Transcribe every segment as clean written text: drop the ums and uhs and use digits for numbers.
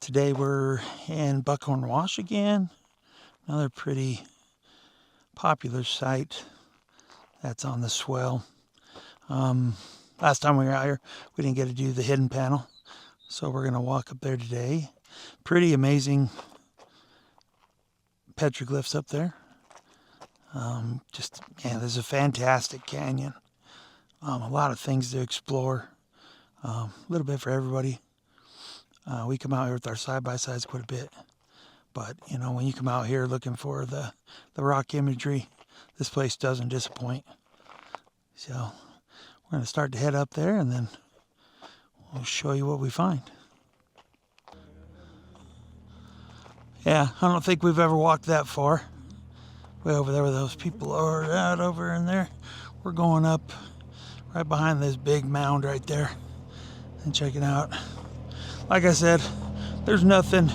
Today we're in Buckhorn Wash again. Another pretty popular site that's on the Swell. Last time we were out here, we didn't get to do the hidden panel, so we're going to walk up there today. Pretty amazing petroglyphs up there. This is a fantastic canyon. A lot of things to explore. A little bit for everybody. We come out here with our side-by-sides quite a bit. But, you know, when you come out here looking for the rock imagery, this place doesn't disappoint. So, we're going to start to head up there, and then we'll show you what we find. Yeah, I don't think we've ever walked that far. Way over there where those people are out over in there. We're going up right behind this big mound right there and checking out. Like I said, there's nothing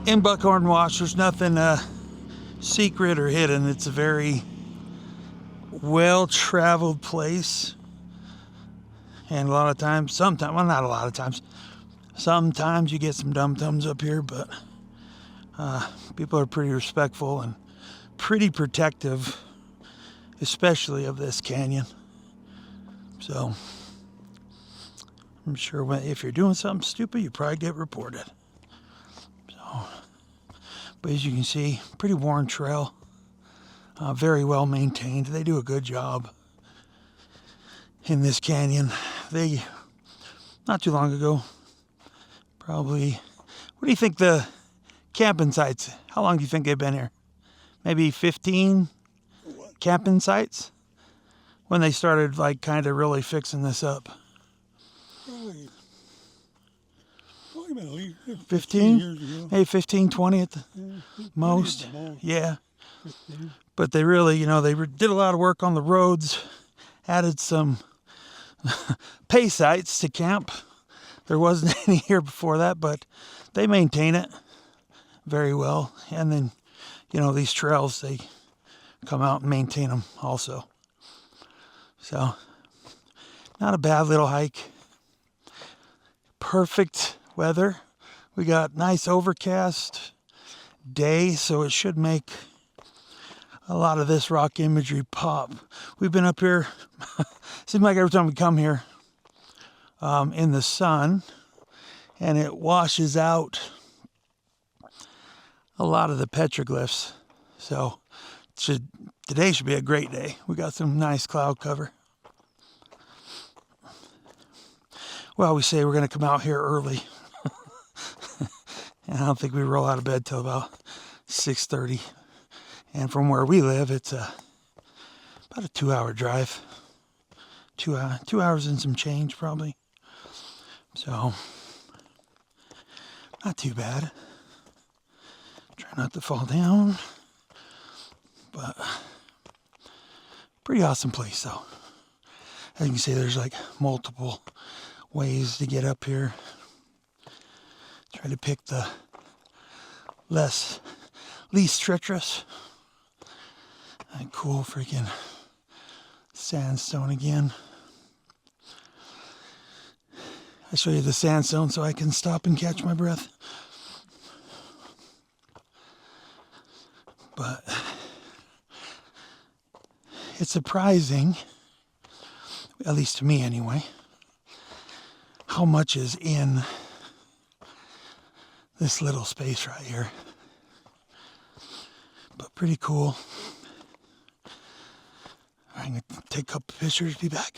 in Buckhorn Wash. There's nothing secret or hidden. It's a very well-traveled place. And a lot of times, sometimes, well, not a lot of times, sometimes you get some dum-dums up here, but people are pretty respectful and pretty protective, especially of this canyon. So I'm sure if you're doing something stupid, you probably get reported. So, but as you can see, pretty worn trail, very well maintained. They do a good job in this canyon. They, not too long ago, probably, what do you think the camping sites, how long do you think they've been here? Maybe 15 camping sites when they started like kind of really fixing this up. Probably about at least 15 years ago. Maybe 15, 20 at the most. Yeah. 15. But they really, you know, they did a lot of work on the roads, added some pay sites to camp. There wasn't any here before that, but they maintain it very well. And then, you know, these trails, they come out and maintain them also. So, not a bad little hike. Perfect weather. We got nice overcast day, so it should make a lot of this rock imagery pop. We've been up here, seems like every time we come here in the sun, and it washes out a lot of the petroglyphs. So today should be a great day. We got some nice cloud cover. Well, we say we're going to come out here early. And I don't think we roll out of bed till about 6:30. And from where we live, it's about a 2-hour drive. 2 hours and some change, probably. So, not too bad. Try not to fall down. But, pretty awesome place, though. As you can see, there's like multiple ways to get up here. Try to pick the least treacherous. And cool freaking sandstone again. I show you the sandstone so I can stop and catch my breath. But it's surprising, at least to me anyway, how much is in this little space right here. But pretty cool. I'm going to take a couple pictures, be back.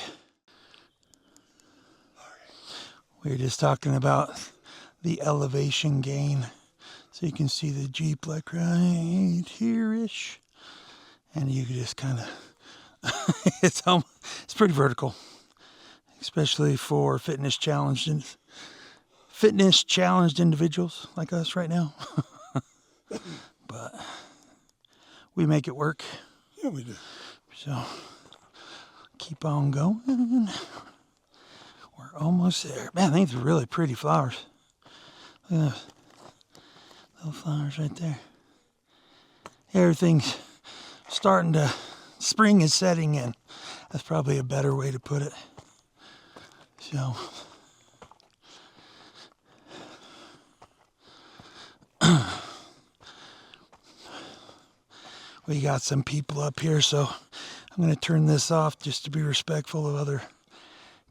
We were just talking about the elevation gain. So you can see the Jeep like right here-ish. And you can just kind of, it's pretty vertical. Especially for fitness challenged individuals like us right now. But we make it work. Yeah, we do. So keep on going. We're almost there. Man, these are really pretty flowers. Look at those little flowers right there. Everything's starting to, spring is setting in. That's probably a better way to put it. So We got some people up here, so I'm going to turn this off just to be respectful of other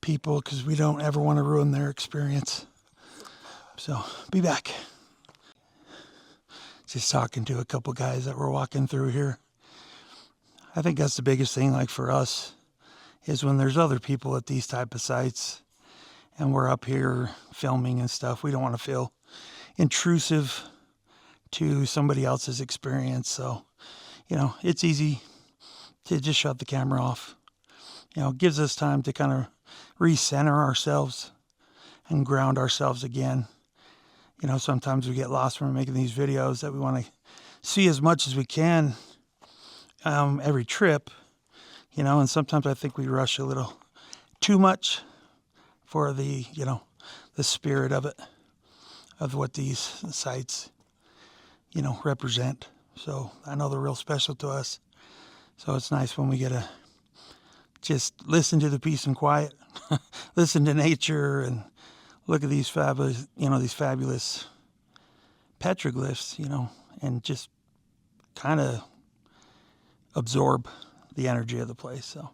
people because we don't ever want to ruin their experience. So, be back. Just talking to a couple guys that were walking through here. I think that's the biggest thing, like for us, is when there's other people at these type of sites and we're up here filming and stuff, we don't want to feel intrusive to somebody else's experience. So, it's easy to just shut the camera off. It gives us time to kind of recenter ourselves and ground ourselves again. Sometimes we get lost when we're making these videos that we want to see as much as we can every trip, and sometimes I think we rush a little too much for the spirit of it, of what these sites, represent. So I know they're real special to us. So it's nice when we get to just listen to the peace and quiet, listen to nature, and look at these fabulous, petroglyphs, and just kind of absorb the energy of the place. So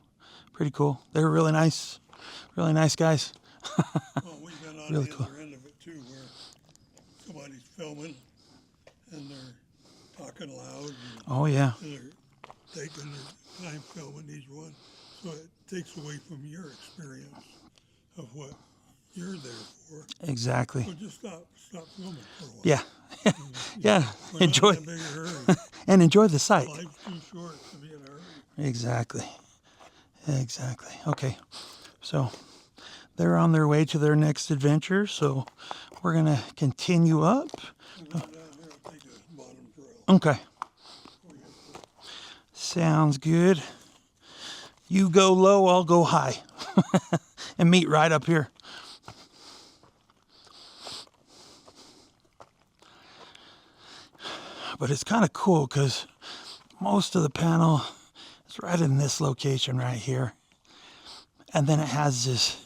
pretty cool. They were really nice guys. Well, we've been on Really the cool. other end of it too, where somebody's filming and they're talking loud. Oh yeah. And they're taking their time filming each one. So it takes away from your experience of what you're there for. Exactly. So just stop filming for a while. Yeah. Yeah. We're not Enjoy in a big hurry. and enjoy the sight. Life's too short to be in a hurry. Exactly. Okay. So they're on their way to their next adventure. So we're going to continue up. We'll go down here and take a bottom trail. Okay. Sounds good. You go low, I'll go high. And meet right up here. But it's kind of cool because most of the panel is right in this location right here. And then it has this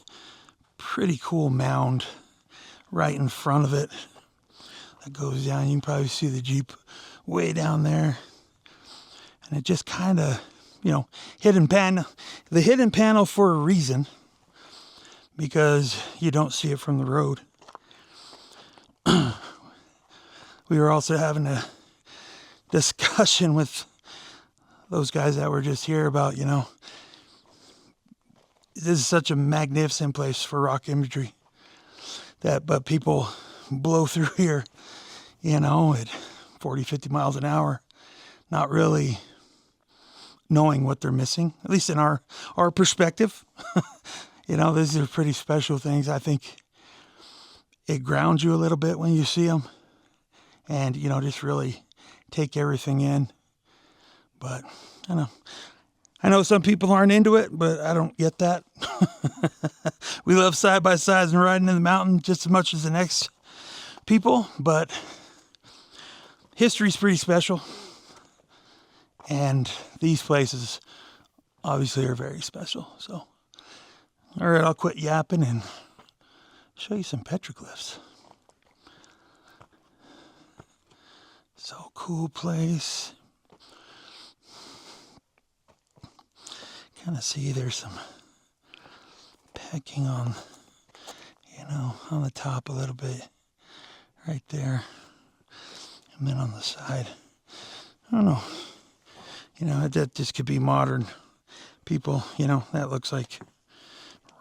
pretty cool mound right in front of it that goes down. You can probably see the Jeep way down there. And it just kind of, hidden panel. The hidden panel for a reason, because you don't see it from the road. We were also having a discussion with those guys that were just here about, this is such a magnificent place for rock imagery but people blow through here, at 40, 50 miles an hour, not really knowing what they're missing, at least in our perspective. These are pretty special things. I think it grounds you a little bit when you see them and, just really take everything in. But I know some people aren't into it, but I don't get that. We love side-by-sides and riding in the mountain just as much as the next people, but history's pretty special. And these places obviously are very special. So, all right, I'll quit yapping and show you some petroglyphs. So cool place. Kind of see there's some pecking on, on the top a little bit right there. And then on the side, I don't know. That just could be modern people, that looks like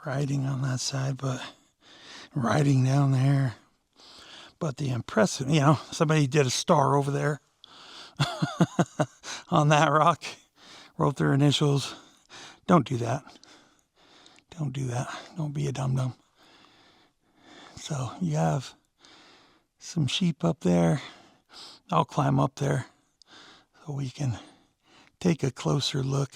riding on that side, but riding down there. But the impressive, somebody did a star over there on that rock, wrote their initials. Don't do that. Don't do that. Don't be a dum-dum. So you have some sheep up there. I'll climb up there so we can take a closer look.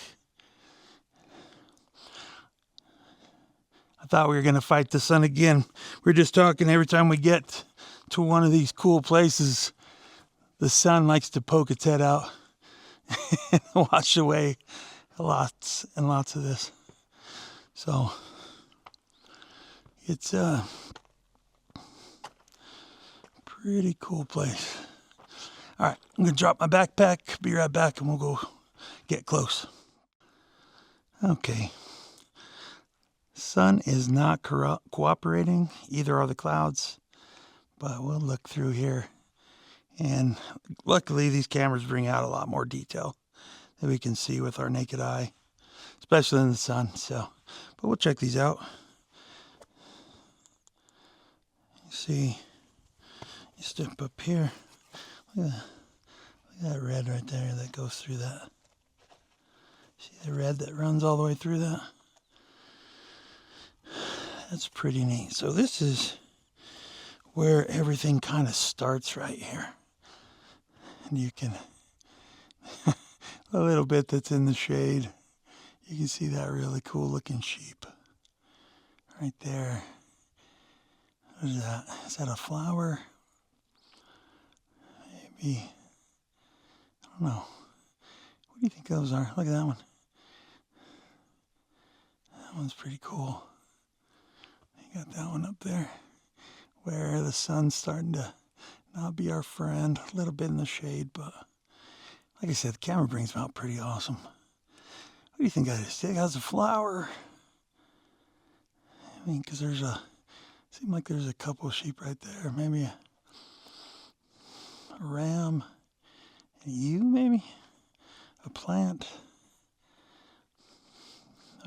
I thought we were going to fight the sun again. We were just talking, every time we get to one of these cool places, the sun likes to poke its head out and wash away lots and lots of this. So it's a pretty cool place. All right, I'm gonna drop my backpack, be right back, and we'll go get close. Okay. Sun is not cooperating, either are the clouds, but we'll look through here. And luckily, these cameras bring out a lot more detail that we can see with our naked eye, especially in the sun. So, but we'll check these out. See, you step up here. Look at that red right there that goes through that. See the red that runs all the way through that? That's pretty neat. So this is where everything kind of starts right here. And you can, a little bit that's in the shade, you can see that really cool looking sheep right there. What is that? Is that a flower? Maybe. I don't know. What do you think those are? Look at that one. That one's pretty cool. You got that one up there where the sun's starting to not be our friend. A little bit in the shade, but like I said, the camera brings them out pretty awesome. What do you think that is? Do you think that's a flower? I mean, because seems like there's a couple of sheep right there. Maybe a ram, and ewe, maybe? A plant.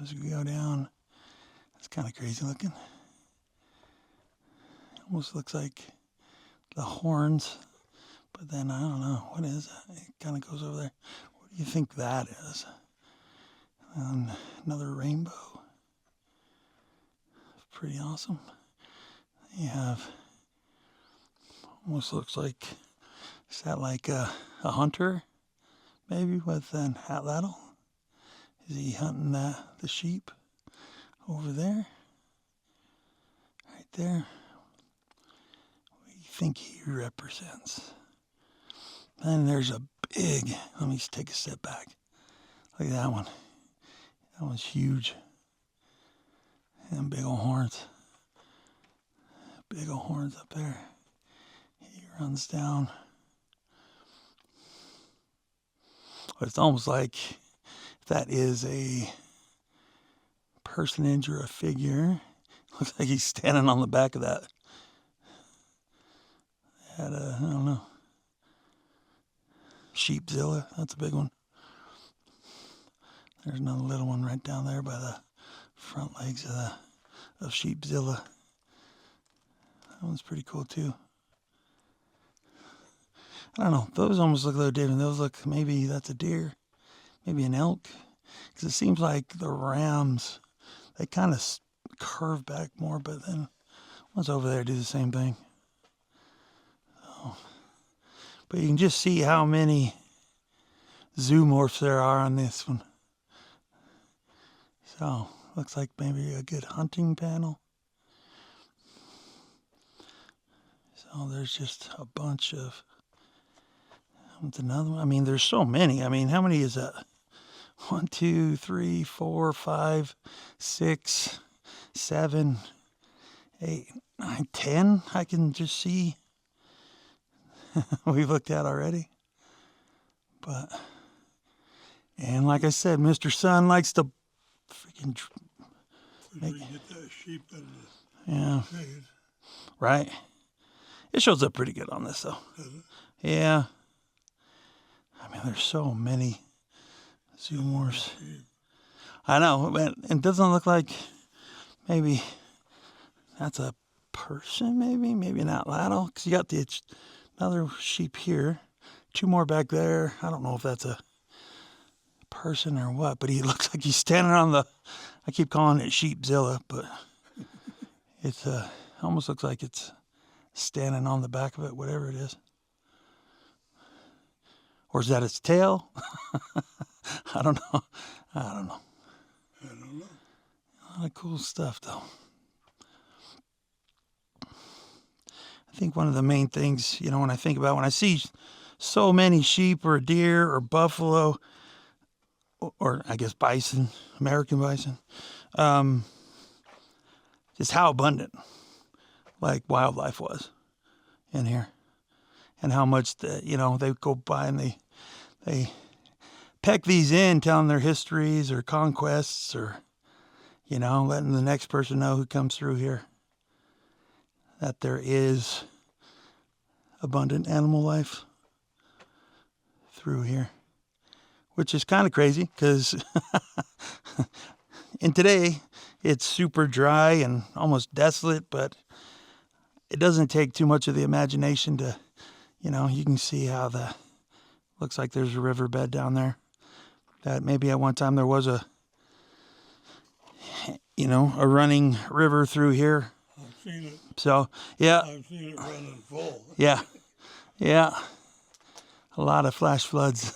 As we go down, it's kind of crazy looking. Almost looks like the horns, but then I don't know. What is that? It kind of goes over there. What do you think that is? Another rainbow. Pretty awesome. You have, almost looks like, is that like a hunter? Maybe with an atlatl? Is he hunting the sheep over there? Right there. What do you think he represents? Then there's a big, let me take a step back. Look at that one. That one's huge. And big old horns. Big old horns up there. He runs down. But it's almost like that is a personage or a figure. Looks like he's standing on the back of that. I don't know. Sheepzilla, that's a big one. There's another little one right down there by the front legs of Sheepzilla. That one's pretty cool too. I don't know. Those almost look a little different. Those look, maybe that's a deer, maybe an elk. Because it seems like the rams, they kind of curve back more, but then ones over there do the same thing. So, but you can just see how many zoomorphs there are on this one. So, looks like maybe a good hunting panel. So there's just a bunch of, what's another one? I mean, there's so many. I mean, how many is that? 1, 2, 3, 4, 5, 6, 7, 8, 9, 10. I can just see we've looked at already. But, and like I said, Mr. Sun likes to freaking Make, get that sheep out of yeah, the shade. right. It shows up pretty good on this though. Yeah. I mean, there's so many zoomorphs. I know, but it doesn't look like maybe that's a person, maybe an atlatl, because you got another sheep here, 2 more back there. I don't know if that's a person or what, but he looks like he's standing on I keep calling it Sheepzilla, but it's almost looks like it's standing on the back of it, whatever it is. Or is that its tail? I don't know. I don't know. A lot of cool stuff, though. I think one of the main things, when I think about when I see so many sheep or deer or buffalo, or I guess bison, American bison, just how abundant like wildlife was in here. and how much they go by and they peck these in, telling their histories or conquests, or letting the next person know who comes through here that there is abundant animal life through here, which is kind of crazy because in today it's super dry and almost desolate, but it doesn't take too much of the imagination to, you can see how looks like there's a riverbed down there that maybe at one time there was a running river through here. I've seen it. So, yeah. I've seen it running full. Yeah. Yeah. A lot of flash floods.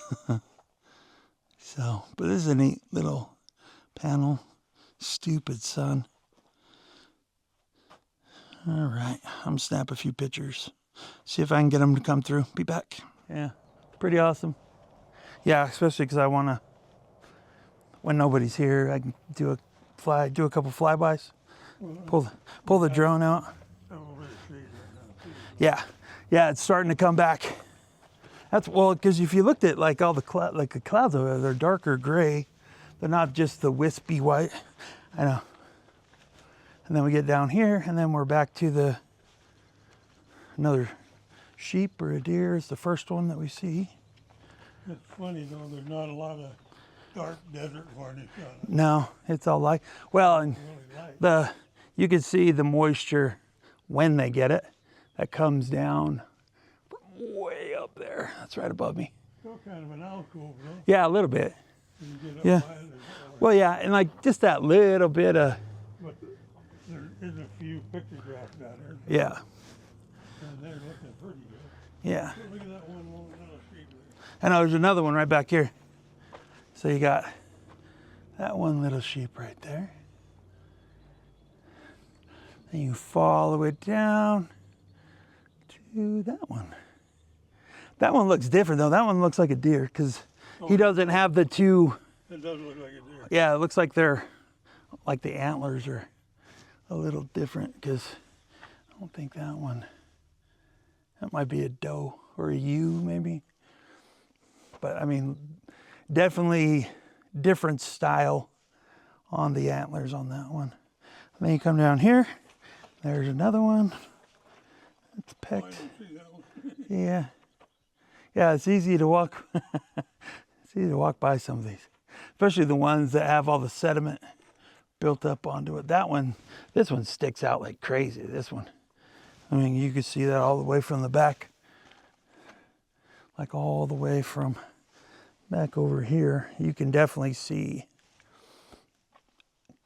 So, but this is a neat little panel. Stupid sun. All right. I'm going to snap a few pictures. See if I can get them to come through. Be back. Yeah. Pretty awesome. Yeah, especially because I want to, when nobody's here, I can do a couple flybys. Pull the drone out. Yeah, it's starting to come back. Because if you looked at like all the clouds over there, they're darker gray. They're not just the wispy white. I know. And then we get down here, and then we're back to another sheep or a deer is the first one that we see. It's funny though, there's not a lot of dark desert varnish on it. No, it's all light. Well, and Really light. you can see the moisture when they get it that comes down way up there. That's right above me. Still kind of an alcove though. Yeah, a little bit. You get up Yeah. by it, Well, yeah, and like just that little bit of, but there is a few pictographs down there. yeah, And they're looking pretty good. yeah. Look at that one little sheep there. I know there's another one right back here. So you got that one little sheep right there. Then you follow it down to that one. That one looks different though. That one looks like a deer because he doesn't have the two. It does look like a deer. Yeah, it looks like they're like the antlers are a little different because I don't think that might be a doe or a ewe maybe. But I mean, definitely different style on the antlers on that one. And then you come down here, there's another one. It's Oh, I pecked. don't see that one. Yeah. Yeah, it's easy to walk. It's easy to walk by some of these, especially the ones that have all the sediment built up onto it. This one sticks out like crazy. This one. I mean, you can see that all the way from the back, like all the way from back over here. You can definitely see.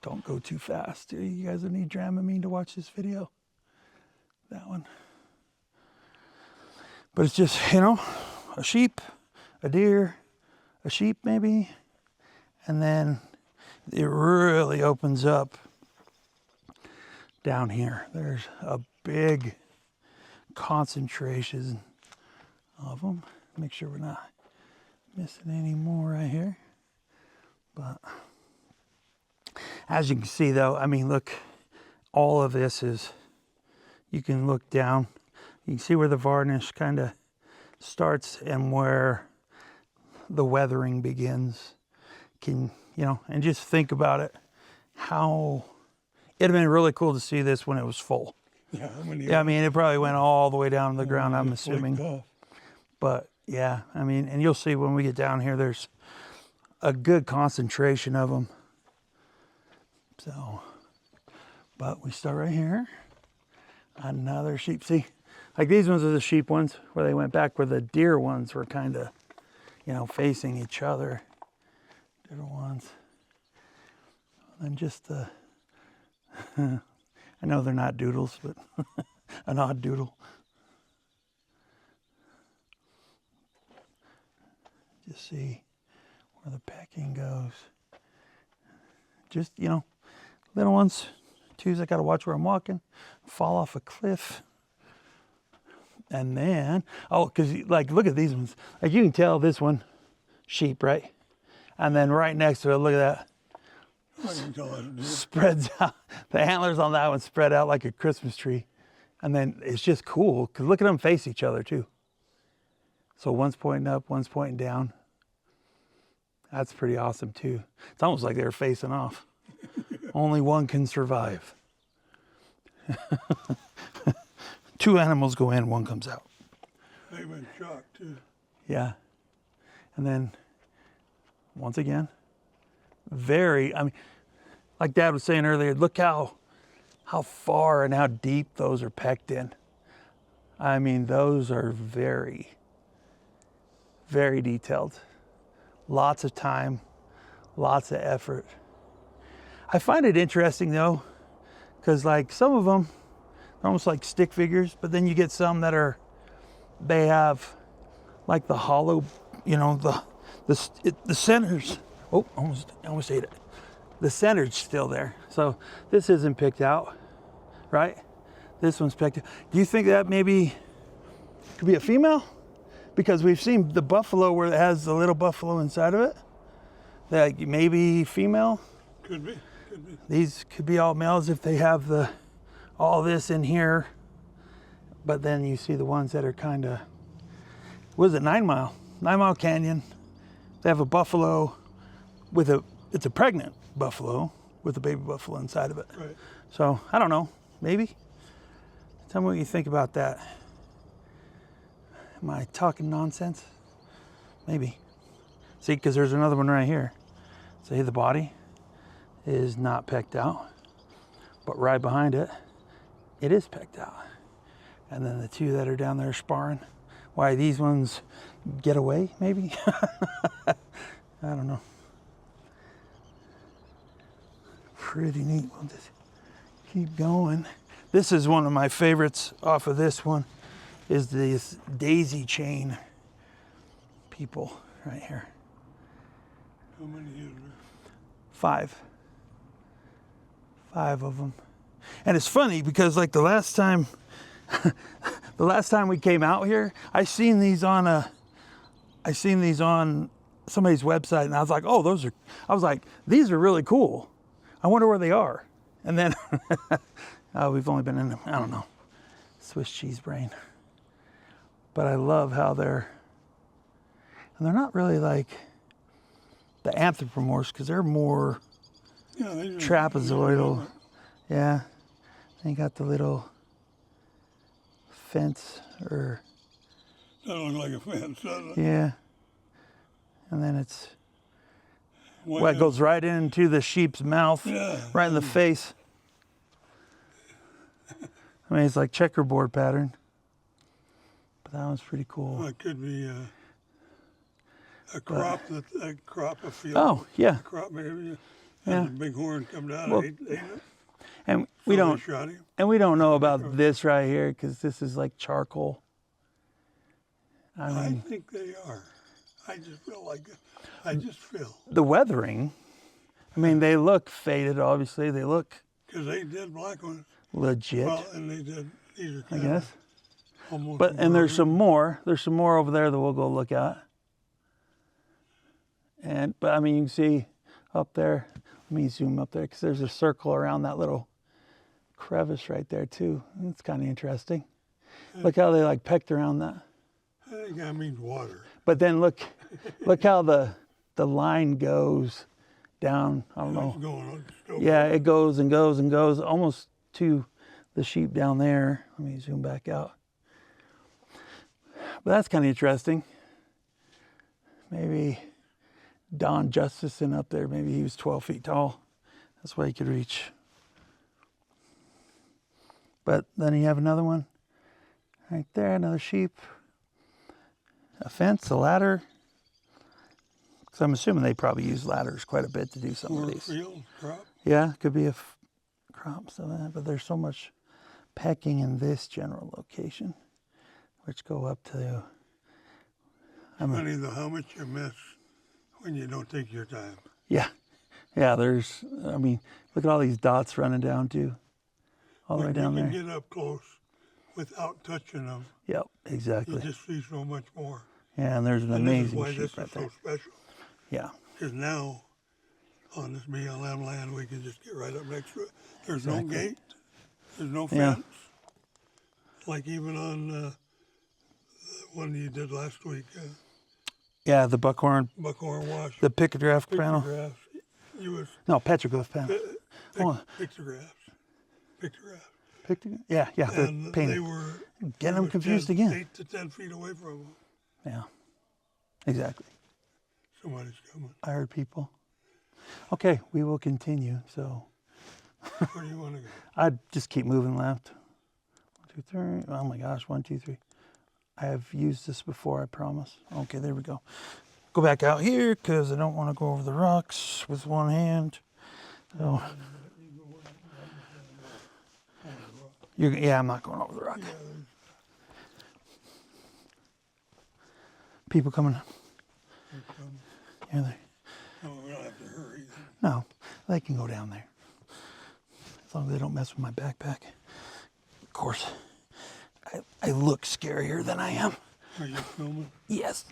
Don't go too fast. You guys need Dramamine to watch this video. That one. But it's just, a sheep, a deer, a sheep maybe, and then it really opens up down here. There's a big concentration of them. Make sure we're not missing any more right here. But as you can see though, I mean, look, all of this is, you can look down, you can see where the varnish kind of starts and where the weathering begins. And just think about it, how it'd have been really cool to see this when it was full. Yeah, Yeah, I mean, it probably went all the way down to the ground, I'm assuming. Off. But yeah, I mean, and you'll see when we get down here, there's a good concentration of them. So, but we start right here. Another sheep. See, like these ones are the sheep ones where they went back, where the deer ones were kind of, facing each other. Different ones. And just the, I know they're not doodles, but an odd doodle. Just see where the pecking goes. Just, little ones. Twos, I gotta watch where I'm walking. Fall off a cliff. And then, because look at these ones. Like you can tell this one, sheep, right? And then right next to it, look at that. I can tell it is. Spreads out. The antlers on that one spread out like a Christmas tree. And then it's just cool, because look at them face each other too. So one's pointing up, one's pointing down. That's pretty awesome too. It's almost like they're facing off. Only one can survive. Two animals go in, one comes out. They've been shocked too. Yeah. And then, once again, I mean, like Dad was saying earlier, look how far and how deep those are pecked in. I mean, those are very, very detailed. Lots of time, lots of effort. I find it interesting though, because like some of them are almost like stick figures, but then you get some that they have like the hollow, you know, the centers. Oh, almost ate it. The center's still there. So this isn't picked out, right? This one's picked out. Do you think that maybe could be a female? Because we've seen the buffalo where it has the little buffalo inside of it. That maybe female. Could be. These could be all males if they have all this in here. But then you see the ones that are kind of, what is it, 9 Mile Canyon. They have a buffalo it's a pregnant buffalo with a baby buffalo inside of it. Right. So I don't know, maybe. Tell me what you think about that. Am I talking nonsense? Maybe. See, because there's another one right here. See, the body is not pecked out, but right behind it, it is pecked out. And then the two that are down there sparring. Why these ones get away, maybe? I don't know. Pretty neat. We'll just keep going. This is one of my favorites off of this one, is this daisy chain people right here. How many is there? 5 of them. And it's funny because like the last time we came out here, I seen these on somebody's website, and I was like, oh, these are really cool. I wonder where they are. And then we've only been in them, I don't know, Swiss cheese brain. But I love how they're not really like the anthropomorphs, because they're more trapezoidal. Yeah, they got the little fence or. That looks like a fence, doesn't it? Yeah. And then it goes right into the sheep's mouth, right in the face. I mean, it's like checkerboard pattern. But that one's pretty cool. Well, it could be a crop of field. Oh, yeah. A crop maybe. Yeah. And the bighorn come down Well, and ate it. And They shot him. we don't know about this right here, because this is like charcoal. I think they are. I just feel like it. I just feel. The weathering, I mean, they look faded, obviously. They look Because they did black ones. legit, Well, and they did. These are I kind guess. of almost. But, and there's some more. There's some more over there that we'll go look at. But I mean, you can see up there, let me zoom up there, because there's a circle around that little crevice right there too. It's kind of interesting. Look how they like pecked around that. I think that means water. But then look how the line goes down. I don't know. It's going on. Still Yeah, it goes and goes and goes almost to the sheep down there. Let me zoom back out. But that's kind of interesting. Maybe Don Justison up there, maybe he was 12 feet tall. That's why he could reach. But then you have another one right there, another sheep. A fence, a ladder. Because I'm assuming they probably use ladders quite a bit to do some of these. Field, crop. Yeah, could be a crop, some of that, but there's so much pecking in this general location, which go up to. Funny though how much you miss when you don't take your time. Yeah, there's, I mean, look at all these dots running down too. All the way down there. You can get up close without touching them. Yep, exactly. You just see so much more. Yeah, and there's an And this is amazing why sheep this right is there. so special. Yeah. Because now, on this BLM land, we can just get right up next to it. There's no gate. There's no Yeah. fence. Like even on one you did last week, Yeah, the Buckhorn, Buckhorn Wash. the pictograph panel. Pictographs. You was No, petroglyph panel. Oh, pictographs. Pictographs. Yeah, they're And painted. they were Getting them confused 10, again. 8 to 10 feet away from them. Yeah, exactly. Somebody's coming. I heard people. Okay, we will continue. So Where do you want to go? I'd just keep moving left. 1, 2, 3. Oh my gosh, 1, 2, 3. I have used this before, I promise. Okay, there we go. Go back out here because I don't want to go over the rocks with one hand. So, yeah, I'm not going over the rock. People coming. Yeah, No, we don't have to hurry. no, they can go down there. As long as they don't mess with my backpack. Of course, I look scarier than I am. Are you filming? Yes.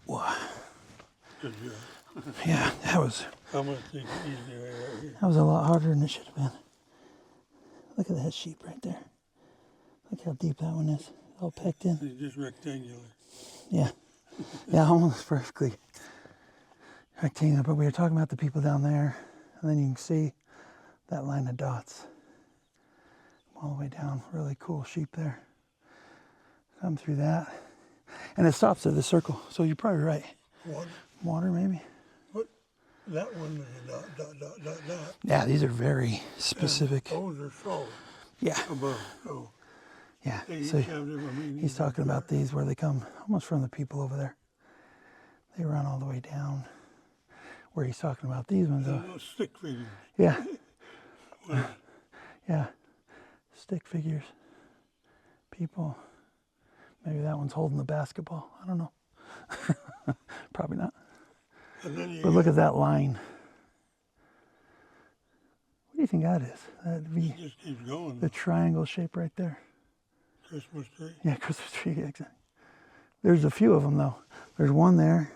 Wow. Good job. Yeah, that was I'm going to take it easy right here. a lot harder than it should have been. Look at that sheep right there. Look how deep that one is. All pecked in. It's just rectangular. Yeah. Yeah, almost perfectly rectangular. But we were talking about the people down there, and then you can see that line of dots all the way down. Really cool sheep there. Come through that. And it stops at the circle, so you're probably right. What? Water, maybe? What? That one is a dot. Yeah, these are very specific. And those are solid Yeah, above. So yeah. they each So have different meanings. he's talking about these where they come almost from the people over there. They run all the way down. Where he's talking about these ones, though. Those stick figures. Yeah, Well, yeah. Stick figures. People. Maybe that one's holding the basketball. I don't know. Probably not. and then you But look at that line. What do you think that is? That V, it just keeps going. the triangle shape right there. Christmas tree. Yeah, Christmas tree, exactly. There's a few of them though. There's one there,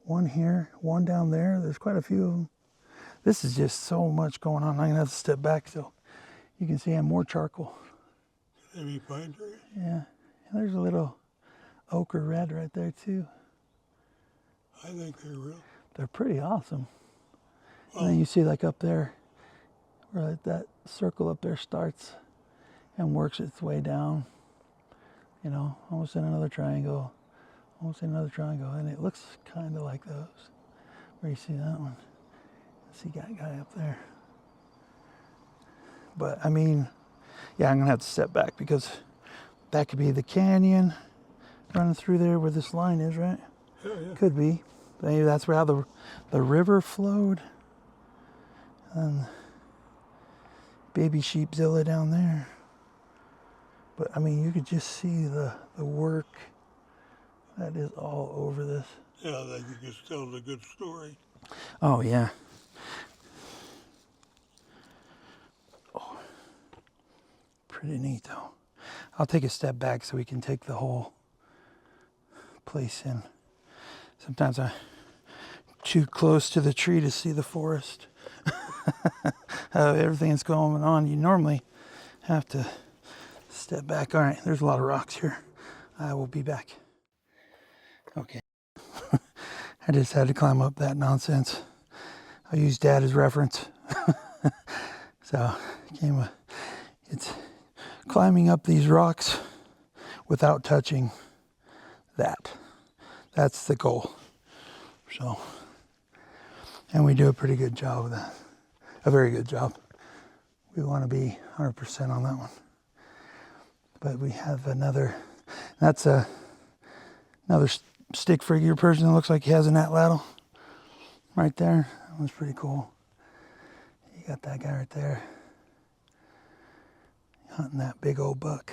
one here, one down there. There's quite a few of them. This is just so much going on. I'm gonna have to step back so you can see I have more charcoal. Maybe pine tree. Yeah, and there's a little ochre red right there too. I think they're real. They're pretty awesome. Well, And then you see like up there, where that circle up there starts and works its way down. You know, almost in another triangle, almost in another triangle, and it looks kind of like those. Where you see that one? See that guy up there. But I mean, yeah, I'm gonna have to step back because that could be the canyon running through there where this line is, right? yeah. Could be. Maybe that's where how the river flowed. And baby sheepzilla down there. But I mean, you could just see the work that is all over this. Yeah, that you just tell a good story. Oh yeah. Oh, pretty neat though. I'll take a step back so we can take the whole place in. Sometimes I'm too close to the tree to see the forest. Everything that's going on, you normally have to step back. All right, there's a lot of rocks here. I will be back. Okay. I just had to climb up that nonsense. I use Dad as reference. So it's climbing up these rocks without touching that. That's the goal. So, and we do a pretty good job of that. A very good job. We want to be 100% on that one. But we have another, that's another stick figure person that looks like he has an atlatl right there. That one's pretty cool. You got that guy right there hunting that big old buck.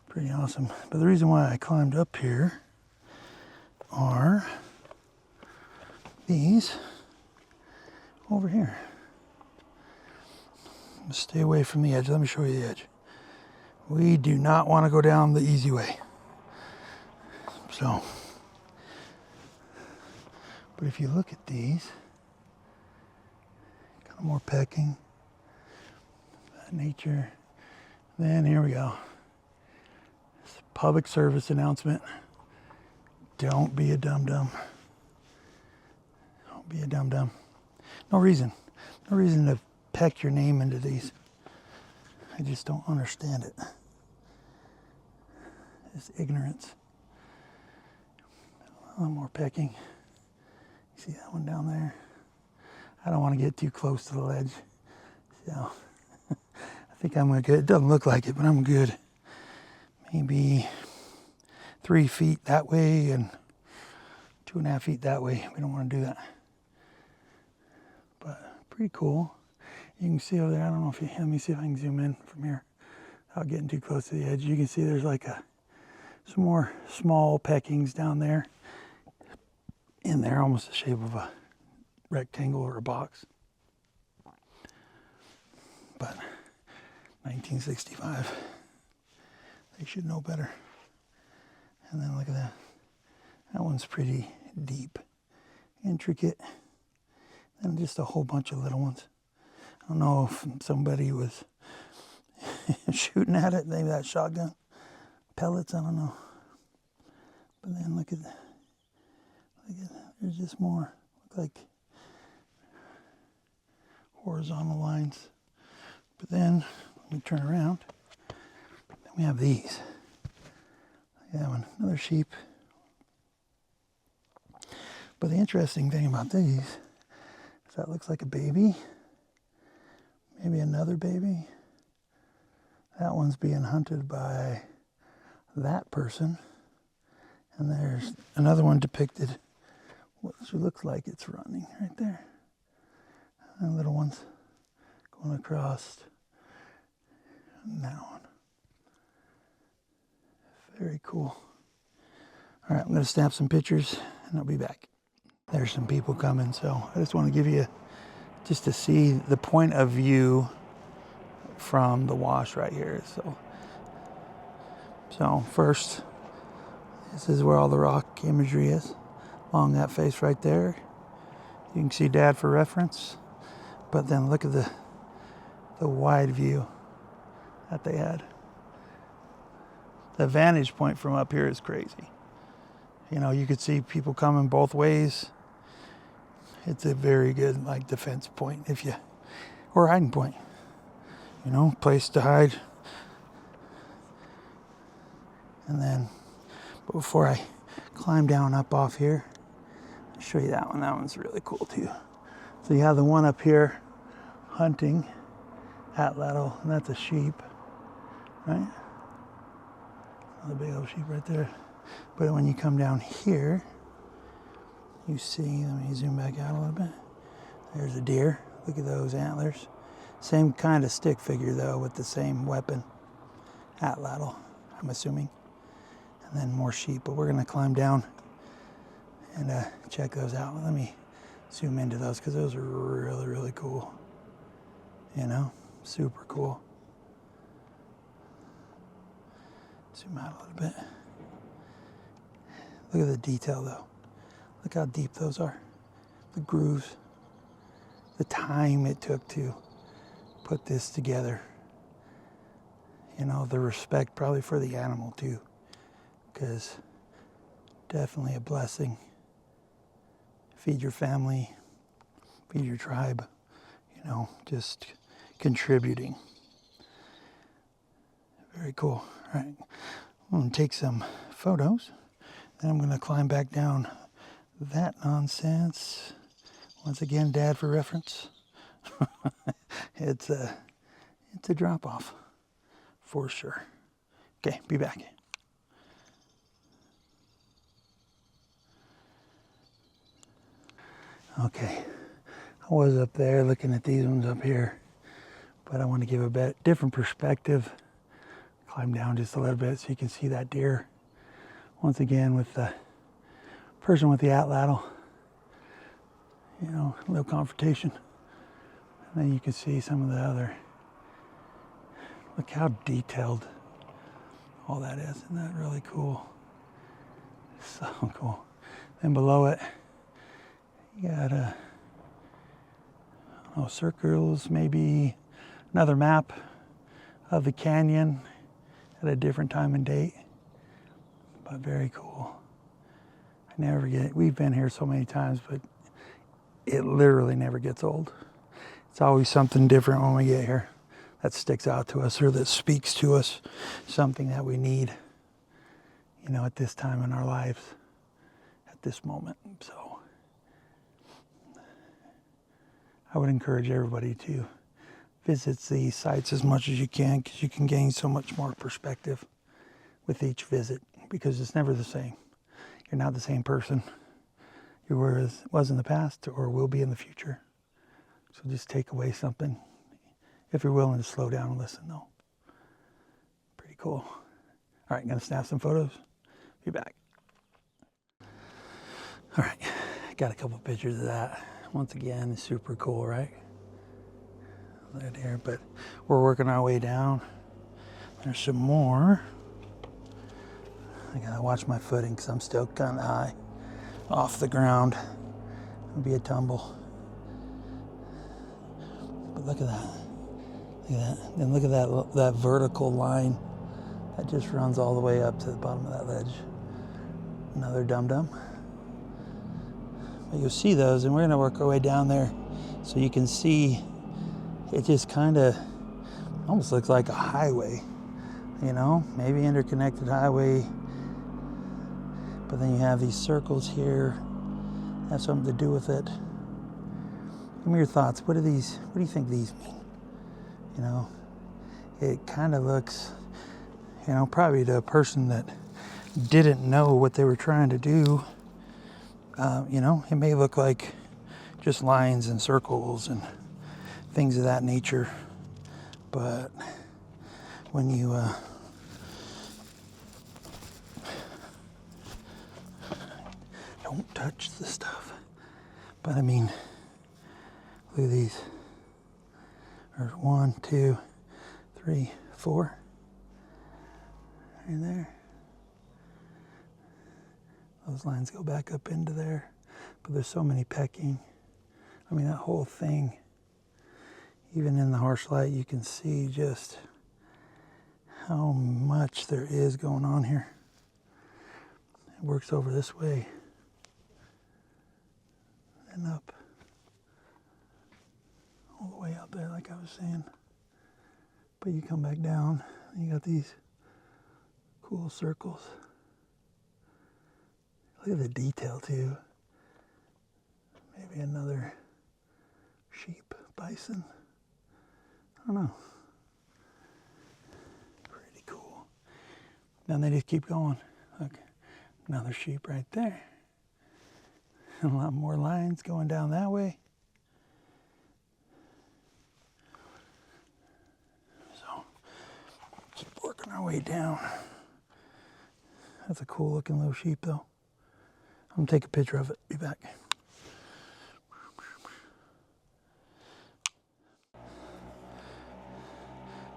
Pretty awesome. But the reason why I climbed up here are these over here. Stay away from the edge. Let me show you the edge. We do not want to go down the easy way. So, but if you look at these, kind of more pecking, that nature. Then here we go. Public service announcement. Don't be a dum-dum. Don't be a dum-dum. No reason to peck your name into these. I just don't understand it. It's ignorance. A little more pecking. You see that one down there? I don't want to get too close to the ledge. So I think I'm good. It doesn't look like it, but I'm good. Maybe 3 feet that way and 2.5 feet that way. We don't want to do that. But pretty cool. You can see over there, I don't know if you, let me see if I can zoom in from here without getting too close to the edge. You can see there's like some more small peckings down there. In there, almost the shape of a rectangle or a box. But 1965. They should know better. And then look at that. That one's pretty deep, intricate, and just a whole bunch of little ones. I don't know if somebody was shooting at it, maybe that shotgun. Pellets, I don't know. But then look at that. There's just more. Look like horizontal lines. But then, let me turn around. Then we have these. Look at that one, another sheep. But the interesting thing about these is that looks like a baby. Maybe another baby. That one's being hunted by that person. And there's another one depicted, what looks like it's running right there. And little ones going across. And that one. Very cool. All right, I'm going to snap some pictures and I'll be back. There's some people coming, so I just want to give you, just to see the point of view from the wash right here. So first, this is where all the rock imagery is, along that face right there. You can see Dad for reference, but then look at the wide view that they had. The vantage point from up here is crazy. You know, you could see people coming both ways. It's a very good, like, defense point, or hiding point. You know, place to hide. And then, but before I climb down up off here, I'll show you that one. That one's really cool too. So you have the one up here hunting at level, and that's a sheep, right? Another big old sheep right there. But when you come down here, you see, let me zoom back out a little bit. There's a deer. Look at those antlers. Same kind of stick figure though, with the same weapon. Atlatl, I'm assuming. And then more sheep, but we're gonna climb down and check those out. Let me zoom into those because those are really, really cool. You know, super cool. Zoom out a little bit. Look at the detail though. Look how deep those are. The grooves. The time it took to put this together. You know, the respect probably for the animal too. Because definitely a blessing. Feed your family, feed your tribe, you know, just contributing. Very cool. All right, I'm gonna take some photos. Then I'm gonna climb back down that nonsense. Once again, Dad for reference. It's a drop off for sure. Okay, be back. Okay, I was up there looking at these ones up here, but I want to give a bit different perspective. Climb down just a little bit so you can see that deer. Once again with the person with the atlatl, you know, a little confrontation. And then you can see some of the other. Look how detailed all that is. Isn't that really cool? So cool. Then below it, you got circles, maybe another map of the canyon at a different time and date. But very cool. I never get, we've been here so many times, but it literally never gets old. It's always something different when we get here that sticks out to us or that speaks to us, something that we need, you know, at this time in our lives, at this moment. So I would encourage everybody to visit these sites as much as you can, because you can gain so much more perspective with each visit, because it's never the same. You're not the same person you was in the past or will be in the future. So just take away something if you're willing to slow down and listen, though. Pretty cool. All right, gonna snap some photos. Be back. All right, got a couple pictures of that. Once again, it's super cool, right? Right here, but we're working our way down. There's some more. I gotta watch my footing because I'm still kind of high off the ground. It'll be a tumble. But look at that. Look at that. And look at that vertical line that just runs all the way up to the bottom of that ledge. Another dum-dum. But you'll see those, and we're gonna work our way down there so you can see. It just kind of almost looks like a highway, you know, maybe interconnected highway. But then you have these circles here, have something to do with it. Give me your thoughts. What do you think these mean? You know, it kind of looks, you know, probably to a person that didn't know what they were trying to do, you know, it may look like just lines and circles and things of that nature. But when you don't touch the stuff. But I mean, look at these. There's 1, 2, 3, 4. Right there. Those lines go back up into there. But there's so many pecking. I mean, that whole thing, even in the harsh light, you can see just how much there is going on here. It works over this way and up, all the way out there, like I was saying. But you come back down, and you got these cool circles. Look at the detail too. Maybe another sheep, bison. I don't know. Pretty cool. Then they just keep going. Look, another sheep right there. And a lot more lines going down that way. So, keep working our way down. That's a cool looking little sheep though. I'm gonna take a picture of it, be back.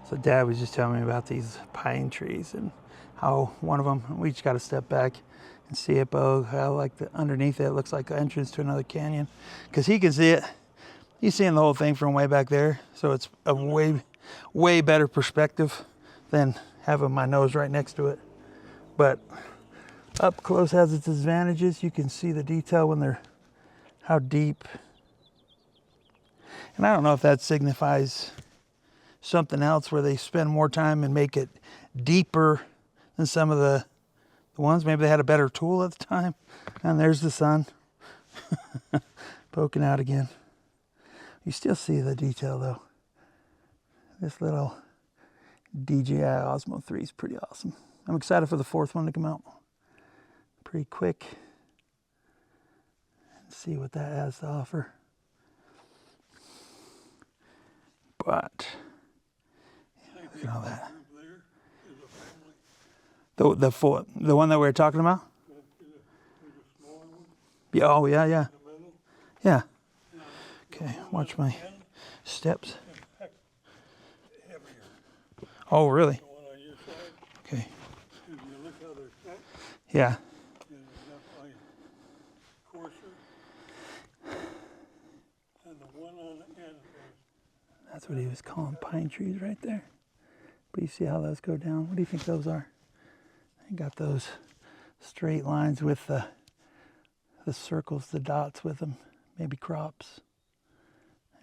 So Dad was just telling me about these pine trees and how one of them, we just got to step back and see it, Bo, how like underneath it looks like an entrance to another canyon. Because he can see it. He's seeing the whole thing from way back there. So it's a way better perspective than having my nose right next to it. But up close has its advantages. You can see the detail when they're, how deep. And I don't know if that signifies something else where they spend more time and make it deeper than some of the ones. Maybe they had a better tool at the time. And there's the sun poking out again. You still see the detail though. This little DJI Osmo 3 is pretty awesome. I'm excited for the 4th one to come out. Pretty quick. And see what that has to offer. But look at all that. The one that we were talking about? Yeah, oh, yeah. Yeah. Okay, watch my steps. Oh, really? Okay. Yeah. That's what he was calling pine trees right there. But you see how those go down? What do you think those are? You got those straight lines with the circles, the dots with them, maybe crops.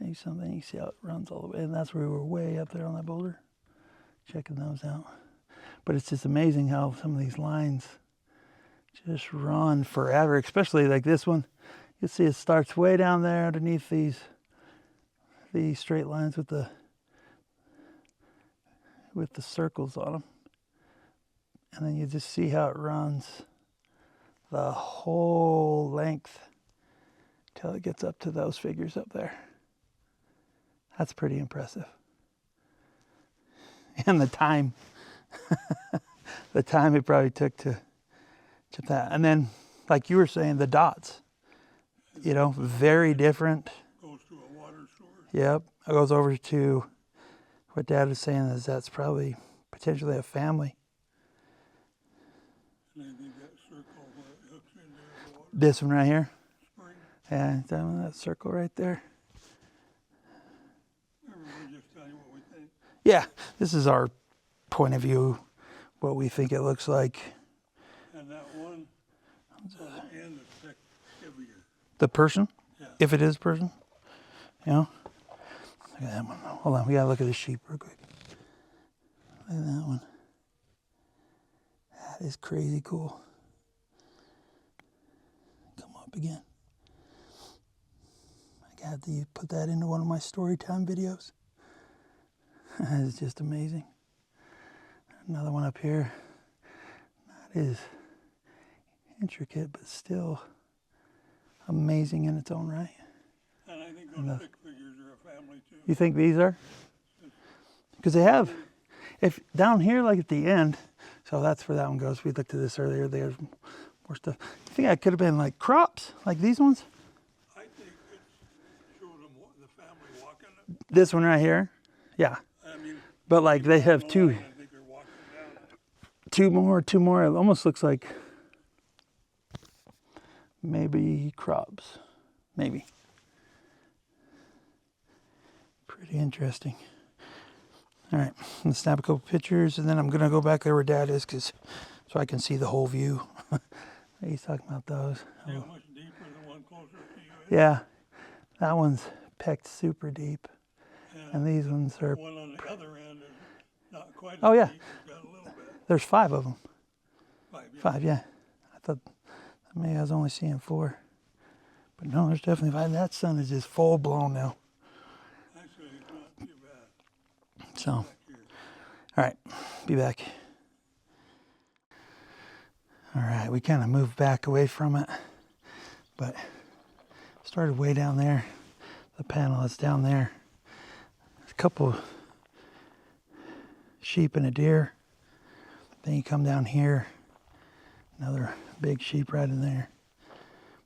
Maybe something. You see how it runs all the way, and that's where we were way up there on that boulder, checking those out. But it's just amazing how some of these lines just run forever, especially like this one. You see it starts way down there underneath these straight lines with the circles on them. And then you just see how it runs the whole length till it gets up to those figures up there. That's pretty impressive. And the time, the time it probably took to that. And then, like you were saying, the dots, you know, very different. Goes to a water source. Yep. It goes over to what Dad was saying is that's probably potentially a family. And I think that circle where it hooks into the water This one right here. spring. Yeah, that circle right there. We're just telling you what we think. Yeah, this is our point of view, what we think it looks like. And that one on the end is heavier. The Persian, Yeah. if it is Persian, you know. Look at that one. Hold on, we gotta look at the sheep real quick. Look at that one. That is crazy cool. Come up again. I got to put that into one of my story time videos. That is just amazing. Another one up here. That is intricate, but still amazing in its own right. And I think those thick figures are a family too. You think these are? Because they have, if down here, like at the end, so that's where that one goes. We looked at this earlier. There's more stuff. You think that could have been like crops, like these ones? I think it showed them the family walking it. This one right here, yeah. I mean, But like they have I two think they're walking down it. two more. It almost looks like maybe crops, maybe. Pretty interesting. All right, I'm gonna snap a couple pictures, and then I'm gonna go back there where Dad is, so I can see the whole view. He's talking about those. See how much deeper the one closer to you is? Yeah, that one's pecked super deep, and these ones are. The one on the other end is not quite as Oh, yeah. deep. It's got a little bit. There's 5 of them. 5, yeah. 5, yeah. I thought maybe I was only seeing 4, but no, there's definitely 5. That sun is just full blown now. Actually, it's not too bad. So, all Back here. right, be back. All right, we kind of moved back away from it, but started way down there. The panel is down there. There's a couple sheep and a deer. Then you come down here, another big sheep right in there.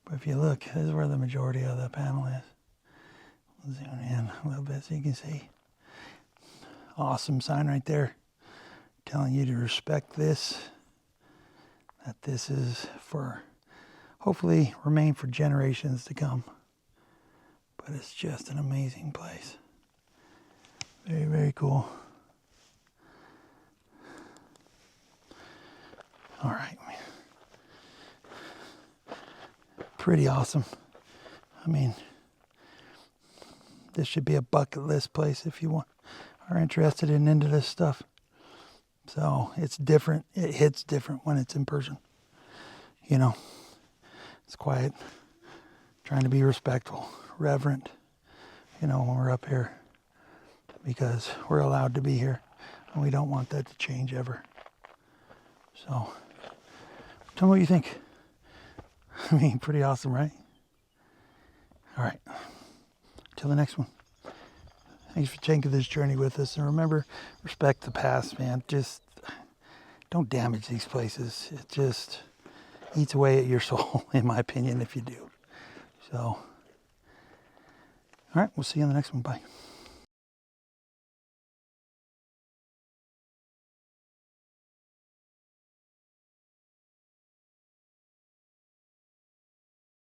But if you look, this is where the majority of the panel is. We'll zoom in a little bit so you can see. Awesome sign right there, telling you to respect this. That this is for, hopefully remain for generations to come. But it's just an amazing place. Very, very cool. All right. Pretty awesome. I mean, this should be a bucket list place if you are interested in into this stuff. So it's different. It hits different when it's in person. You know, it's quiet, trying to be respectful, reverent, you know, when we're up here, because we're allowed to be here and we don't want that to change ever. So tell me what you think. I mean, pretty awesome, right? All right. Till the next one. Thanks for taking this journey with us. And remember, respect the past, man. Just don't damage these places. It just eats away at your soul, in my opinion, if you do. So, all right, we'll see you in the next one. Bye.